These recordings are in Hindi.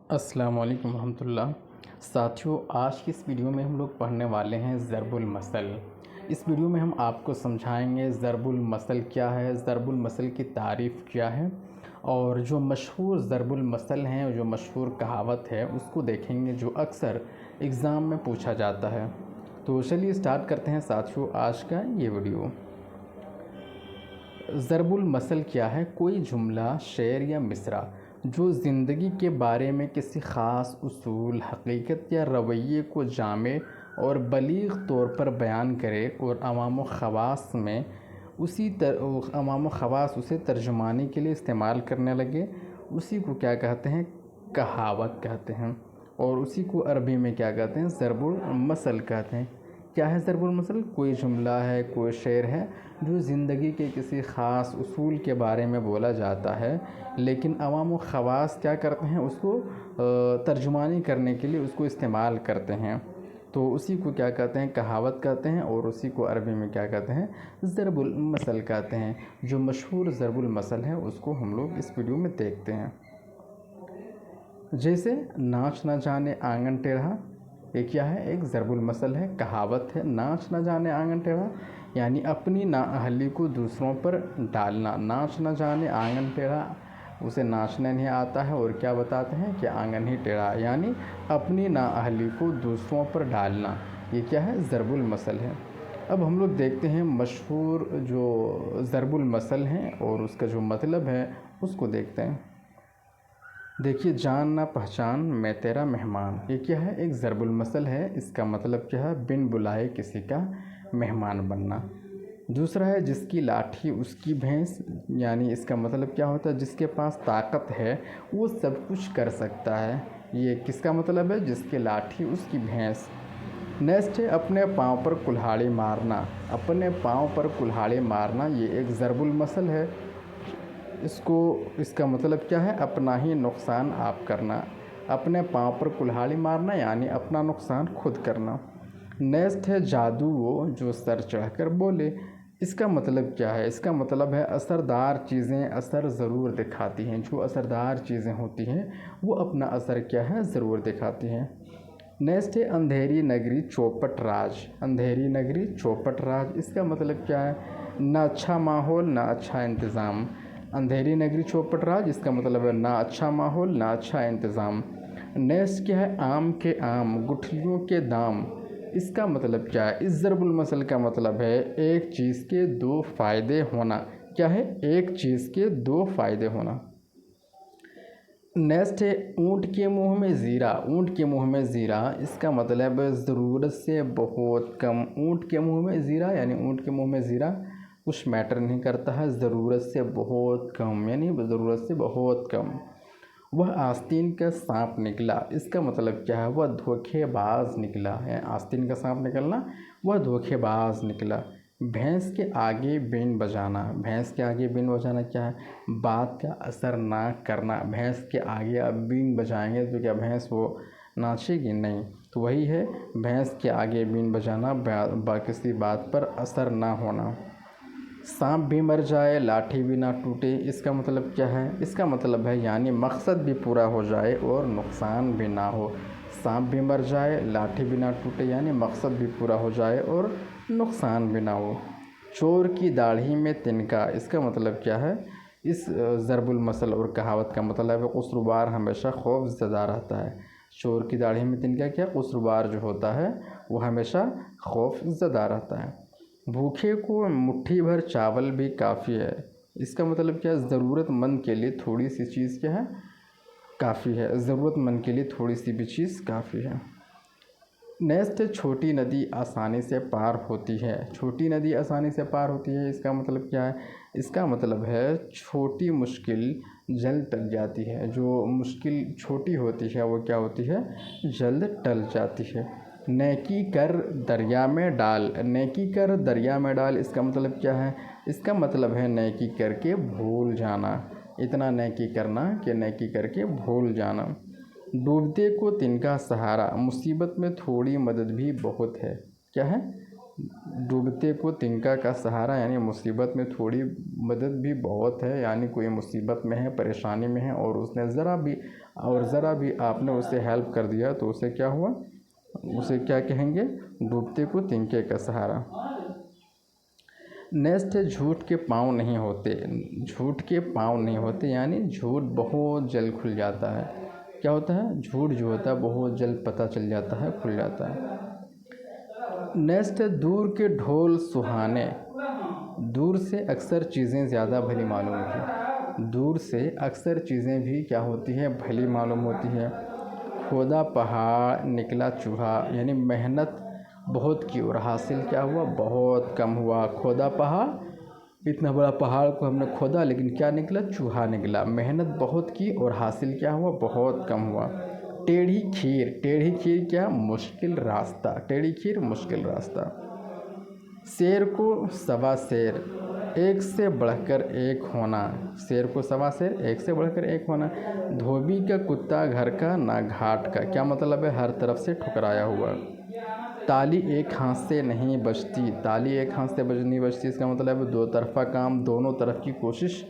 अस्सलाम वालेकुम रहमतुल्लाह। साथियों, आज की इस वीडियो में हम लोग पढ़ने वाले हैं ज़रबुल मसल। इस वीडियो में हम आपको समझाएंगे ज़रबुल मसल क्या है, ज़रबुल मसल की तारीफ़ क्या है और जो मशहूर ज़रबुल मसल हैं, जो मशहूर कहावत है उसको देखेंगे जो अक्सर एग्ज़ाम में पूछा जाता है। तो चलिए स्टार्ट करते हैं साथियों आज का ये वीडियो। ज़रबुल मसल क्या है? कोई जुमला, शेर या मिसरा जो ज़िंदगी के बारे में किसी ख़ास उसूल, हकीकत या रवैये को जामे और बलीग़ तौर पर बयान करे और अवाम व ख़वास में अवाम व ख़वास उसे तर्जुमानी के लिए इस्तेमाल करने लगे, उसी को क्या कहते हैं? कहावत कहते हैं। और उसी को अरबी में क्या कहते हैं? ज़रबुल मसल कहते हैं। क्या है ज़रबुल मसल? कोई जुमला है, कोई शेर है जो ज़िंदगी के किसी ख़ास उसूल के बारे में बोला जाता है, लेकिन अवाम व ख़वास क्या करते हैं? उसको तर्जुमानी करने के लिए उसको इस्तेमाल करते हैं। तो उसी को क्या कहते हैं? कहावत कहते हैं। और उसी को अरबी में क्या कहते हैं? ज़रबुल मसल कहते हैं। जो मशहूर ज़रबुल मसल है उसको हम लोग इस वीडियो में देखते हैं। जैसे नाच न जाने आंगन टेढ़ा, ये क्या है? एक ज़रबुल मसल है, कहावत है। नाच न जाने आंगन टेढ़ा यानी अपनी नाअहली को दूसरों पर डालना। नाच न जाने आंगन टेढ़ा, उसे नाचने नहीं आता है और क्या बताते हैं कि आंगन ही टेढ़ा, यानी अपनी नाअहली को दूसरों पर डालना। ये क्या है? ज़रबुल मसल है। अब हम लोग देखते हैं मशहूर जो ज़रबुल मसल हैं और उसका जो मतलब है उसको देखते हैं। देखिए, जान ना पहचान मैं तेरा मेहमान, ये क्या है? एक ज़रबुल मसल है। इसका मतलब क्या है? बिन बुलाए किसी का मेहमान बनना। दूसरा है जिसकी लाठी उसकी भैंस, यानी इसका मतलब क्या होता है? जिसके पास ताकत है वो सब कुछ कर सकता है। ये किसका मतलब है? जिसकी लाठी उसकी भैंस। नेक्स्ट है अपने पाँव पर कुल्हाड़ी मारना। अपने पाँव पर कुल्हाड़ी मारना ये एक ज़रबुल मसल है। इसका मतलब क्या है? अपना ही नुकसान आप करना। अपने पाँव पर कुल्हाड़ी मारना यानी अपना नुकसान खुद करना। नेक्स्ट है जादू वो जो सर चढ़कर बोले। इसका मतलब क्या है? इसका मतलब है असरदार चीज़ें असर ज़रूर दिखाती हैं। जो असरदार चीज़ें होती हैं वो अपना असर क्या है? ज़रूर दिखाती हैं। नेक्स्ट है अंधेरी नगरी चौपट राज। अंधेरी नगरी चौपट राज, इसका मतलब क्या है? ना अच्छा माहौल ना अच्छा इंतज़ाम। अंधेरी नगरी चौपट राज, इसका मतलब है ना अच्छा माहौल ना अच्छा इंतज़ाम। नेक्स्ट क्या है? आम के आम गुठलियों के दाम। इसका मतलब क्या है? इस ज़रबुल मसल का मतलब है एक चीज़ के दो फ़ायदे होना। क्या है? एक चीज़ के दो फ़ायदे होना। नेक्स्ट है ऊँट के मुंह में ज़ीरा। ऊँट के मुंह में ज़ीरा, इसका मतलब ज़रूरत से बहुत कम। ऊँट के मुंह में ज़ीरा यानी ऊँट के मुंह में ज़ीरा कुछ मैटर नहीं करता है। ज़रूरत से बहुत कम यानी ज़रूरत से बहुत कम। वह आस्तीन का सांप निकला, इसका मतलब क्या है? वह धोखेबाज निकला है। आस्तीन का सांप निकलना, वह धोखेबाज निकला। भैंस के आगे बीन बजाना। भैंस के आगे बीन बजाना क्या है? बात का असर ना करना। भैंस के आगे आप बीन बजाएंगे तो क्या भैंस वो नाचेगी? नहीं। तो वही है भैंस के आगे बीन बजाना, किसी बात पर असर ना होना। सांप भी मर जाए लाठी भी ना टूटे, इसका मतलब क्या है? इसका मतलब है यानी मकसद भी पूरा हो जाए और नुकसान भी ना हो। सांप भी मर जाए लाठी भी ना टूटे यानी मकसद भी पूरा हो जाए और नुकसान भी ना हो। चोर की दाढ़ी में तिनका, इसका मतलब क्या है? इस ज़रबुल मसल और कहावत का मतलब है क़ुस्रुबार हमेशा खौफ ज़दा रहता है। चोर की दाढ़ी में तिनका क्या? क़ुस्रुबार जो होता है वो हमेशा खौफ ज़दा रहता है। भूखे को मुट्ठी भर चावल भी काफ़ी है, इसका मतलब क्या है? ज़रूरतमंद के लिए थोड़ी सी चीज़ क्या है? काफ़ी है। ज़रूरतमंद के लिए थोड़ी सी भी चीज़ काफ़ी है। नेक्स्ट है छोटी नदी आसानी से पार होती है। छोटी नदी आसानी से पार होती है, इसका मतलब क्या है? इसका मतलब है छोटी मुश्किल जल्द टल जाती है। जो मुश्किल छोटी होती है वो क्या होती है? जल्द टल जाती है। नेकी कर दरिया में डाल। नेकी कर दरिया में डाल, इसका मतलब क्या है? इसका मतलब है नेकी करके भूल जाना। इतना नेकी करना कि नेकी करके भूल जाना। डूबते को तिनका सहारा, मुसीबत में थोड़ी मदद भी बहुत है। क्या है? डूबते को तिनका का सहारा यानी मुसीबत में थोड़ी मदद भी बहुत है, यानी कोई मुसीबत में है, परेशानी में है और उसने ज़रा भी और ज़रा भी आपने उसे हेल्प कर दिया तो उसे क्या हुआ, उसे क्या कहेंगे, डूबते को तिनके का सहारा। नेक्स्ट है झूठ के पाँव नहीं होते। झूठ के पाँव नहीं होते यानी झूठ बहुत जल्द खुल जाता है। क्या होता है, झूठ जो होता है बहुत जल्द पता चल जाता है, खुल जाता है। नेक्स्ट है दूर के ढोल सुहाने। दूर से अक्सर चीज़ें ज़्यादा भली मालूम होती हैं। दूर से अक्सर चीज़ें भी क्या होती हैं, भली मालूम होती है। खोदा पहाड़ निकला चूहा यानी मेहनत बहुत की और हासिल क्या हुआ, बहुत कम हुआ। खोदा पहाड़, इतना बड़ा पहाड़ को हमने खोदा लेकिन क्या निकला, चूहा निकला। मेहनत बहुत की और हासिल क्या हुआ, बहुत कम हुआ। टेढ़ी खीर, टेढ़ी खीर क्या, मुश्किल रास्ता। टेढ़ी खीर मुश्किल रास्ता। शेर को सवा शेर, एक से बढ़कर एक होना। शेर को सवा शेर, एक से बढ़कर एक होना। धोबी का कुत्ता घर का ना घाट का। क्या मतलब है, हर तरफ से ठुकराया हुआ। ताली एक हाथ से नहीं बजती। ताली एक हाथ से नहीं बजती, इसका मतलब है दो तरफा काम, दोनों तरफ की कोशिश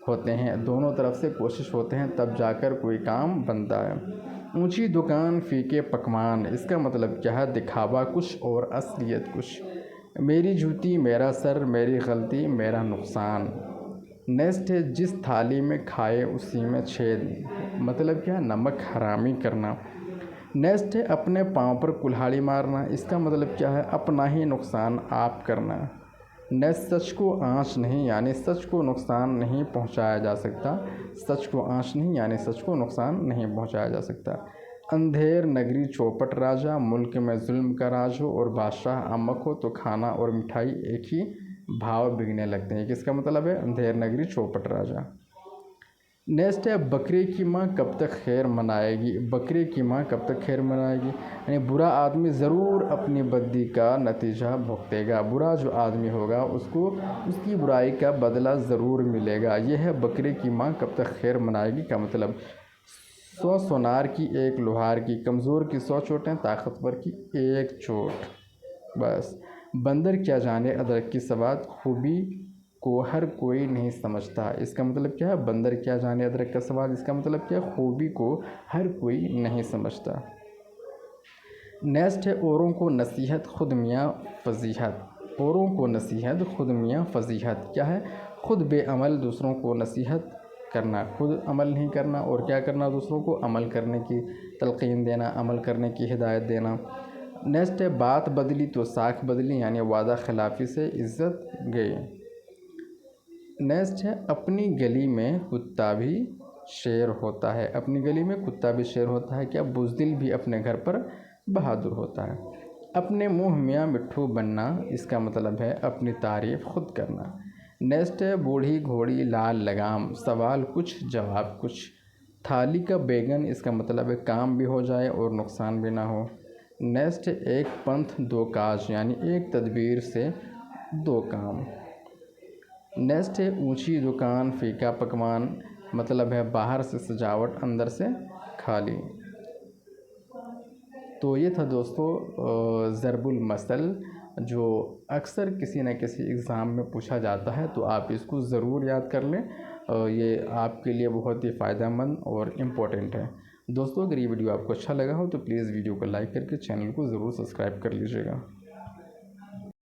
होते हैं, दोनों तरफ से कोशिश होते हैं तब जाकर कोई काम बनता है। ऊंची दुकान फीके पकवान, इसका मतलब क्या है, दिखावा कुछ और असलियत कुछ। मेरी जूती मेरा सर, मेरी गलती मेरा नुकसान। नेक्स्ट है जिस थाली में खाए उसी में छेद, मतलब क्या, नमक हरामी करना। नेक्स्ट है अपने पाँव पर कुल्हाड़ी मारना, इसका मतलब क्या है, अपना ही नुकसान आप करना। नेक्स्ट सच को आँच नहीं यानी सच को नुकसान नहीं पहुंचाया जा सकता। सच को आँच नहीं यानी सच को नुकसान नहीं पहुंचाया जा सकता। अंधेर नगरी चौपट राजा, मुल्क में जुल्म का राज हो और बादशाह अमक हो तो खाना और मिठाई एक ही भाव बिकने लगते हैं। किसका मतलब है, अंधेर नगरी चौपट राजा। नेक्स्ट है बकरे की माँ कब तक खैर मनाएगी। बकरे की माँ कब तक खैर मनाएगी यानी बुरा आदमी ज़रूर अपनी बद्दी का नतीजा भुगतेगा। बुरा जो आदमी होगा उसको उसकी बुराई का बदला ज़रूर मिलेगा। यह है बकरे की माँ कब तक खैर मनाएगी का मतलब। 100 सोनार की एक लोहार की, कमज़ोर की 100 चोटें, ताकतवर की एक चोट बस। बंदर क्या जाने अदरक की सवाद, खूबी को हर कोई नहीं समझता। इसका मतलब क्या है, बंदर क्या जाने अदरक का स्वाद, इसका मतलब क्या है, खूबी को हर कोई नहीं समझता। नेक्स्ट है औरों को नसीहत खुद मियाँ फजीहत। औरों को नसीहत खुद मियाँ फजीहत क्या है, खुद बेअमल दूसरों को नसीहत करना, खुद अमल नहीं करना और क्या करना, दूसरों को अमल करने की तलकीन देना, अमल करने की हिदायत देना। नेक्स्ट है बात बदली तो साख बदली यानी वादा खिलाफ़ी से इज़्ज़त गई। नेक्स्ट है अपनी गली में कुत्ता भी शेर होता है। अपनी गली में कुत्ता भी शेर होता है क्या, बुज़दिल भी अपने घर पर बहादुर होता है। अपने मुँह मियाँ मिट्ठू बनना, इसका मतलब है अपनी तारीफ़ खुद करना। नेक्स्ट है बूढ़ी घोड़ी लाल लगाम, सवाल कुछ जवाब कुछ। थाली का बैगन, इसका मतलब है काम भी हो जाए और नुकसान भी ना हो। नेक्स्ट है एक पंथ दो काज यानी एक तदबीर से दो काम। नेक्स्ट है ऊंची दुकान फीका पकवान, मतलब है बाहर से सजावट अंदर से खाली। तो ये था दोस्तों ज़रबुल मसल, जो अक्सर किसी न किसी एग्ज़ाम में पूछा जाता है, तो आप इसको ज़रूर याद कर लें। ये आपके लिए बहुत ही फ़ायदेमंद और इम्पोर्टेंट है। दोस्तों अगर ये वीडियो आपको अच्छा लगा हो तो प्लीज़ वीडियो को लाइक करके चैनल को ज़रूर सब्सक्राइब कर लीजिएगा।